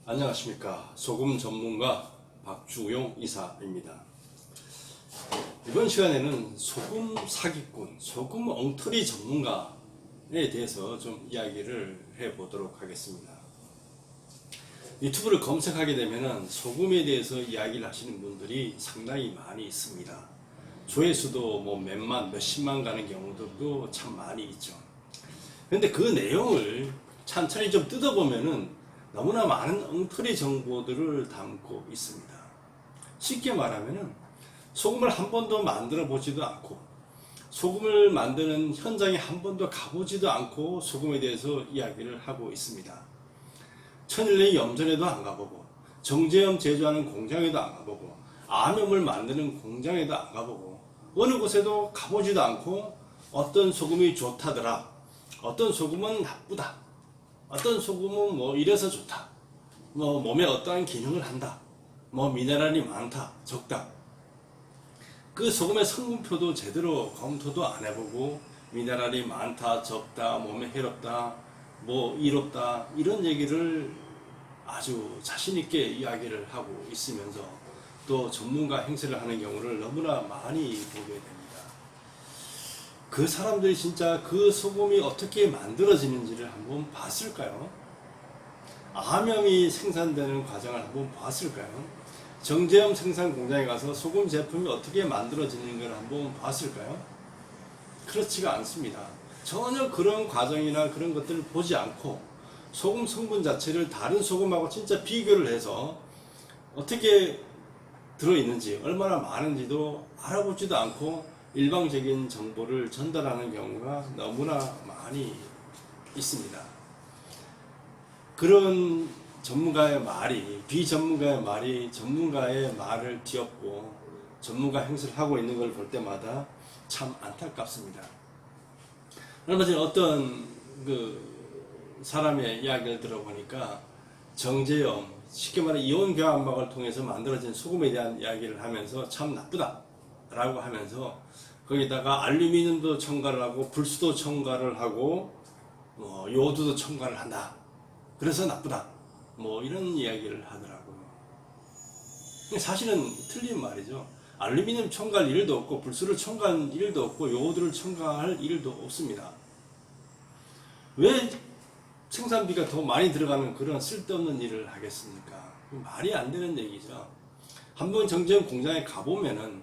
안녕하십니까. 소금 전문가 박주용 이사입니다. 이번 시간에는 소금 사기꾼, 소금 엉터리 전문가에 대해서 좀 이야기를 해보도록 하겠습니다. 유튜브를 검색하게 되면 소금에 대해서 이야기를 하시는 분들이 상당히 많이 있습니다. 조회수도 뭐 몇만, 몇십만 가는 경우들도 참 많이 있죠. 그런데 그 내용을 천천히 좀 뜯어보면은 너무나 많은 엉터리 정보들을 담고 있습니다. 쉽게 말하면은 소금을 한 번도 만들어 보지도 않고 소금을 만드는 현장에 한 번도 가보지도 않고 소금에 대해서 이야기를 하고 있습니다. 천일레이 염전에도 안 가보고 정제염 제조하는 공장에도 안 가보고 암염을 만드는 공장에도 안 가보고 어느 곳에도 가보지도 않고 어떤 소금이 좋다더라, 어떤 소금은 나쁘다, 어떤 소금은 뭐 이래서 좋다, 뭐 몸에 어떠한 기능을 한다, 뭐 미네랄이 많다, 적다. 그 소금의 성분표도 제대로 검토도 안 해보고 미네랄이 많다, 적다, 몸에 해롭다, 뭐 이롭다, 이런 얘기를 아주 자신있게 이야기를 하고 있으면서 또 전문가 행세를 하는 경우를 너무나 많이 보게 됩니다. 그 사람들이 진짜 그 소금이 어떻게 만들어지는지를 한번 봤을까요? 암염이 생산되는 과정을 한번 봤을까요? 정제염 생산 공장에 가서 소금 제품이 어떻게 만들어지는 걸 한번 봤을까요? 그렇지가 않습니다. 전혀 그런 과정이나 그런 것들을 보지 않고 소금 성분 자체를 다른 소금하고 진짜 비교를 해서 어떻게 들어있는지, 얼마나 많은지도 알아보지도 않고 일방적인 정보를 전달하는 경우가 너무나 많이 있습니다. 그런 전문가의 말이, 비전문가의 말이 전문가의 말을 뒤엎고 전문가 행세를 하고 있는 걸 볼 때마다 참 안타깝습니다. 얼마 전에 어떤 사람의 이야기를 들어보니까 정제염, 쉽게 말해 이온 교환막을 통해서 만들어진 소금에 대한 이야기를 하면서 참 나쁘다 라고 하면서 거기다가 알루미늄도 첨가를 하고 불수도 첨가를 하고 요오드도 첨가를 한다, 그래서 나쁘다, 뭐 이런 이야기를 하더라고요. 사실은 틀린 말이죠. 알루미늄 첨가할 일도 없고 불수를 첨가할 일도 없고 요오드를 첨가할 일도 없습니다. 왜 생산비가 더 많이 들어가는 그런 쓸데없는 일을 하겠습니까? 말이 안 되는 얘기죠. 한번 정제염 공장에 가보면은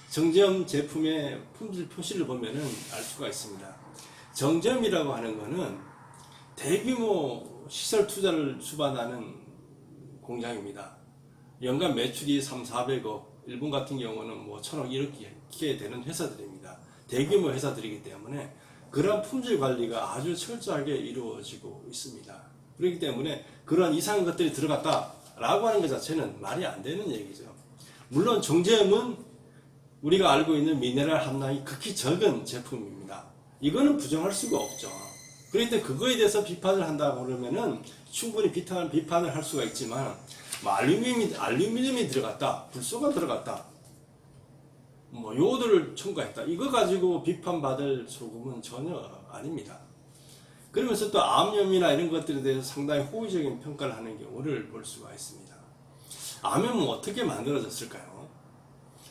정제염 제품의 품질 표시를 보면은 알 수가 있습니다. 정제염이라고 하는 거는 대규모 시설 투자를 수반하는 공장입니다. 연간 매출이 300~400억, 일본 같은 경우는 뭐 1000억 이렇게 되는 회사들입니다. 대규모 회사들이기 때문에 그런 품질 관리가 아주 철저하게 이루어지고 있습니다. 그렇기 때문에 그런 이상한 것들이 들어갔다라고 하는 것 자체는 말이 안 되는 얘기죠. 물론 정제염은 우리가 알고 있는 미네랄 함량이 극히 적은 제품입니다. 이거는 부정할 수가 없죠. 그렇기 때문에 그거에 대해서 비판을 한다고 그러면은 충분히 비판을 할 수가 있지만, 뭐 알루미늄이 들어갔다, 불소가 들어갔다, 뭐 요오드를 첨가했다, 이거 가지고 비판받을 소금은 전혀 아닙니다. 그러면서 또 암염이나 이런 것들에 대해서 상당히 호의적인 평가를 하는 경우를 볼 수가 있습니다. 암염은 어떻게 만들어졌을까요?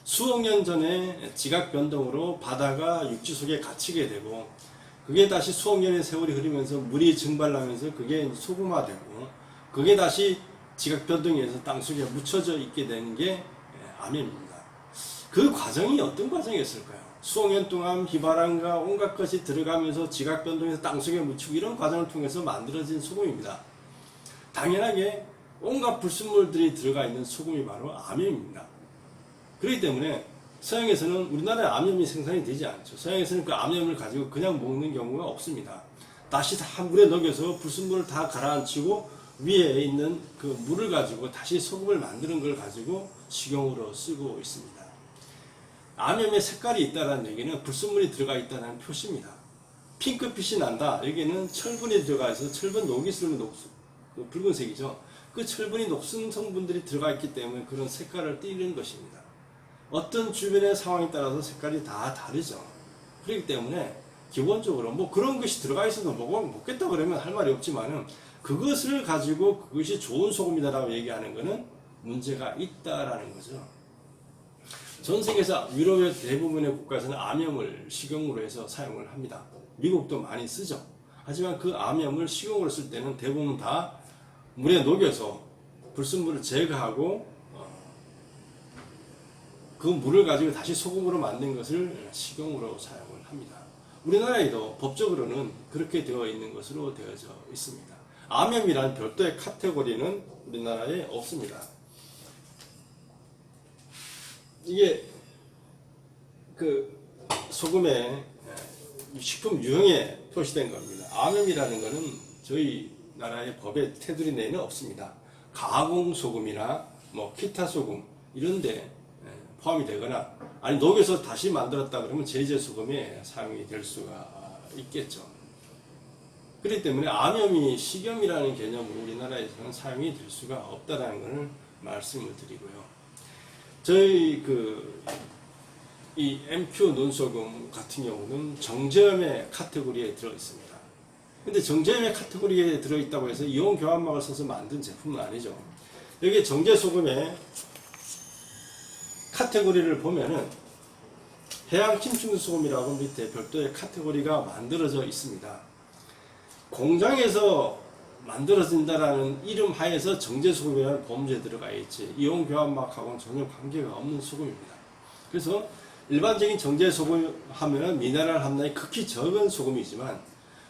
수억 년 전에 지각 변동으로 바다가 육지 속에 갇히게 되고 그게 다시 수억 년의 세월이 흐르면서 물이 증발하면서 그게 소금화되고 그게 다시 지각 변동에 의해서 땅속에 묻혀져 있게 되는 게 암염입니다. 그 과정이 어떤 과정이었을까요? 수억 년 동안 비바람과 온갖 것이 들어가면서 지각 변동에서 땅속에 묻히고 이런 과정을 통해서 만들어진 소금입니다. 당연하게 온갖 불순물들이 들어가 있는 소금이 바로 암염입니다. 그렇기 때문에 서양에서는 우리나라에 암염이 생산이 되지 않죠. 서양에서는 그 암염을 가지고 그냥 먹는 경우가 없습니다. 다시 한 물에 녹여서 불순물을 다 가라앉히고 위에 있는 그 물을 가지고 다시 소금을 만드는 걸 가지고 식용으로 쓰고 있습니다. 암염에 색깔이 있다는 얘기는 불순물이 들어가 있다는 표시입니다. 핑크빛이 난다, 여기는 철분이 들어가 있어서 철분 녹이 쓰면 붉은색이죠. 그 철분이 녹슨 성분들이 들어가 있기 때문에 그런 색깔을 띠는 것입니다. 어떤 주변의 상황에 따라서 색깔이 다 다르죠. 그렇기 때문에 기본적으로 뭐 그런 것이 들어가 있어도 먹겠다 그러면 할 말이 없지만은 그것을 가지고 그것이 좋은 소금이다라고 얘기하는 것은 문제가 있다라는 거죠. 전 세계에서 유럽의 대부분의 국가에서는 암염을 식용으로 해서 사용을 합니다. 미국도 많이 쓰죠. 하지만 그 암염을 식용으로 쓸 때는 대부분 다 물에 녹여서 불순물을 제거하고 그 물을 가지고 다시 소금으로 만든 것을 식용으로 사용을 합니다. 우리나라에도 법적으로는 그렇게 되어 있는 것으로 되어져 있습니다. 암염이라는 별도의 카테고리는 우리나라에 없습니다. 이게 그 소금의 식품 유형에 표시된 겁니다. 암염이라는 것은 저희 나라의 법의 테두리 내에는 없습니다. 가공 소금이나 뭐 기타 소금 이런데 포함이 되거나 아니 녹여서 다시 만들었다 그러면 제재 소금에 사용이 될 수가 있겠죠. 그렇기 때문에 암염이 식염이라는 개념으로 우리나라에서는 사용이 될 수가 없다라는 것을 말씀을 드리고요. 저희 이 MQ 논소금 같은 경우는 정제염의 카테고리에 들어 있습니다. 근데 정제염의 카테고리에 들어 있다고 해서 이온 교환막을 써서 만든 제품은 아니죠. 여기 정제소금의 카테고리를 보면은 해양 침충소금이라고 밑에 별도의 카테고리가 만들어져 있습니다. 공장에서 만들어진다라는 이름 하에서 정제소금이라는 범죄에 들어가 있지 이온 교환막하고는 전혀 관계가 없는 소금입니다. 그래서 일반적인 정제소금 하면은 미네랄 함량이 극히 적은 소금이지만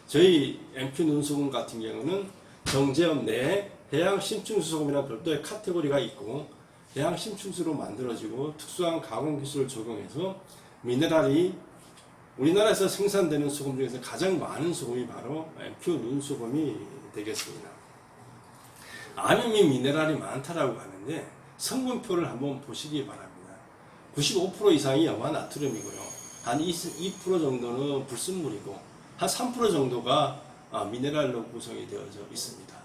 저희 MQ 논소금 같은 경우는 정제염 내에 해양 심층수 소금이라는 별도의 카테고리가 있고 해양 심층수로 만들어지고 특수한 가공 기술을 적용해서 미네랄이 우리나라에서 생산되는 소금 중에서 가장 많은 소금이 바로 MQ 논소금이 되겠습니다. 암염이 미네랄이 많다라고 하는데 성분표를 한번 보시기 바랍니다. 95% 이상이 염화 나트륨이고요. 한 2% 정도는 불순물이고 한 3% 정도가 미네랄로 구성이 되어져 있습니다.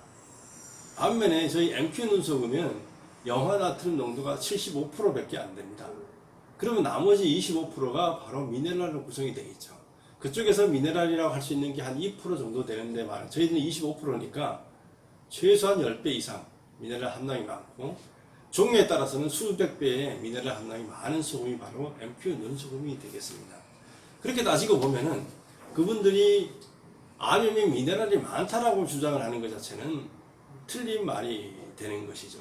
반면에 저희 MQ 논소금은 염화 나트륨 농도가 75%밖에 안 됩니다. 그러면 나머지 25%가 바로 미네랄로 구성이 되어 있죠. 그쪽에서 미네랄이라고 할 수 있는 게 한 2% 정도 되는데 저희는 25%니까 최소한 10배 이상 미네랄 함량이 많고 종류에 따라서는 수백 배의 미네랄 함량이 많은 소금이 바로 MQ 논소금이 되겠습니다. 그렇게 따지고 보면은 그분들이 암염이 미네랄이 많다라고 주장을 하는 것 자체는 틀린 말이 되는 것이죠.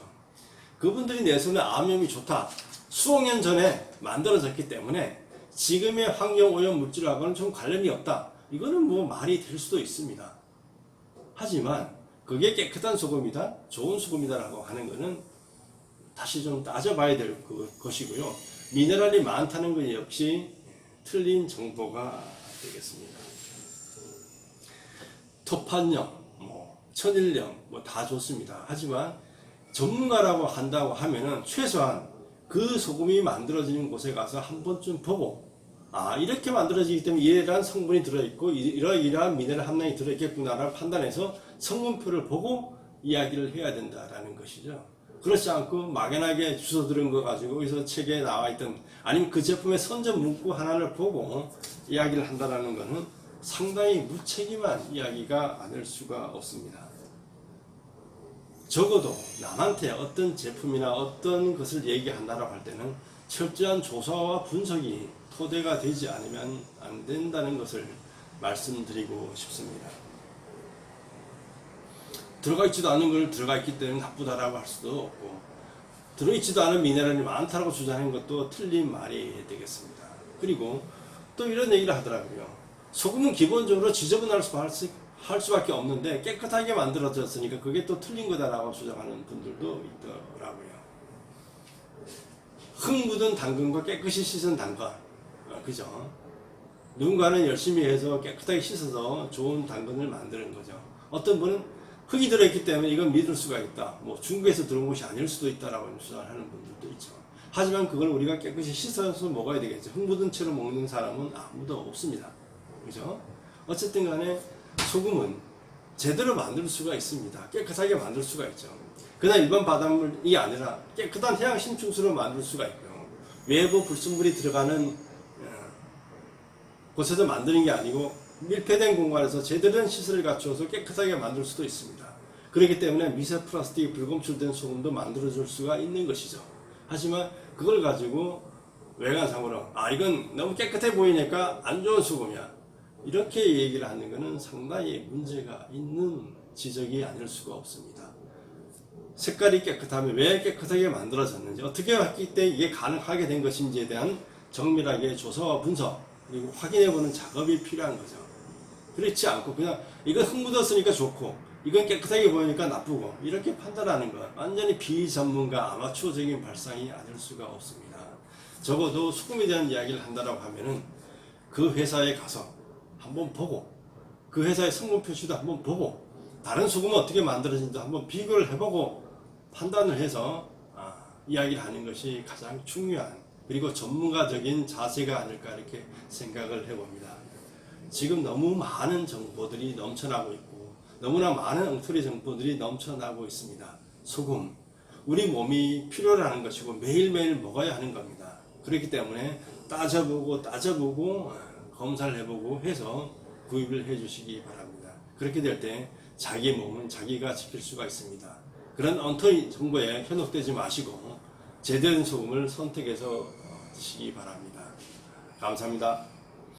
그분들이 내세우는 암염이 좋다. 수억 년 전에 만들어졌기 때문에 지금의 환경 오염 물질하고는 좀 관련이 없다. 이거는 뭐 말이 될 수도 있습니다. 하지만 그게 깨끗한 소금이다, 좋은 소금이다라고 하는 것은 다시 좀 따져봐야 될 것이고요. 미네랄이 많다는 것 역시 틀린 정보가 되겠습니다. 토판염, 천일염 다 좋습니다. 하지만 전문가라고 한다고 하면은 최소한 그 소금이 만들어지는 곳에 가서 한 번쯤 보고 이렇게 만들어지기 때문에 이러한 성분이 들어있고 이러한 미네랄 함량이 들어있겠구나라고 판단해서 성분표를 보고 이야기를 해야 된다라는 것이죠. 그렇지 않고 막연하게 주워 들은 거 가지고 여기서 책에 나와 있던 아니면 그 제품의 선전 문구 하나를 보고 이야기를 한다라는 것은 상당히 무책임한 이야기가 아닐 수가 없습니다. 적어도 남한테 어떤 제품이나 어떤 것을 얘기한다라고 할 때는 철저한 조사와 분석이 토대가 되지 않으면 안 된다는 것을 말씀드리고 싶습니다. 들어가 있지도 않은 걸 들어가 있기 때문에 나쁘다라고 할 수도 없고 들어있지도 않은 미네랄이 많다라고 주장하는 것도 틀린 말이 되겠습니다. 그리고 또 이런 얘기를 하더라고요. 소금은 기본적으로 지저분할 수밖에 없는데 깨끗하게 만들어졌으니까 그게 또 틀린 거다라고 주장하는 분들도 있더라고요. 흙 묻은 당근과 깨끗이 씻은 당근, 그죠? 누군가는 열심히 해서 깨끗하게 씻어서 좋은 당근을 만드는 거죠. 어떤 분은 흙이 들어있기 때문에 이건 믿을 수가 있다. 중국에서 들어온 것이 아닐 수도 있다라고 주장하는 분들도 있죠. 하지만 그걸 우리가 깨끗이 씻어서 먹어야 되겠죠. 흙 묻은 채로 먹는 사람은 아무도 없습니다. 그죠? 어쨌든 간에 소금은 제대로 만들 수가 있습니다. 깨끗하게 만들 수가 있죠. 그냥 일반 바닷물이 아니라 깨끗한 해양 심층수로 만들 수가 있고요. 외부 불순물이 들어가는 곳에서 만드는 게 아니고 밀폐된 공간에서 제대로 된 시설을 갖추어서 깨끗하게 만들 수도 있습니다. 그렇기 때문에 미세 플라스틱 불검출된 소금도 만들어줄 수가 있는 것이죠. 하지만 그걸 가지고 외관상으로 이건 너무 깨끗해 보이니까 안 좋은 소금이야, 이렇게 얘기를 하는 것은 상당히 문제가 있는 지적이 아닐 수가 없습니다. 색깔이 깨끗하면 왜 깨끗하게 만들어졌는지, 어떻게 했기 때문에 이게 가능하게 된 것인지에 대한 정밀하게 조사와 분석, 그리고 확인해보는 작업이 필요한 거죠. 그렇지 않고 그냥 이건 흙 묻었으니까 좋고 이건 깨끗하게 보이니까 나쁘고 이렇게 판단하는 건 완전히 비전문가 아마추어적인 발상이 아닐 수가 없습니다. 적어도 소금에 대한 이야기를 한다고 하면은 그 회사에 가서 한번 보고, 그 회사의 성분 표시도 한번 보고, 다른 소금은 어떻게 만들어진지 한번 비교를 해보고 판단을 해서 이야기를 하는 것이 가장 중요한, 그리고 전문가적인 자세가 아닐까 이렇게 생각을 해봅니다. 지금 너무 많은 정보들이 넘쳐나고 있고 너무나 많은 엉터리 정보들이 넘쳐나고 있습니다. 소금, 우리 몸이 필요로 하는 것이고 매일매일 먹어야 하는 겁니다. 그렇기 때문에 따져보고 검사를 해보고 해서 구입을 해주시기 바랍니다. 그렇게 될 때 자기 몸은 자기가 지킬 수가 있습니다. 그런 엉터리 정보에 현혹되지 마시고 제대로 된 소금을 선택해서 드시기 바랍니다. 감사합니다.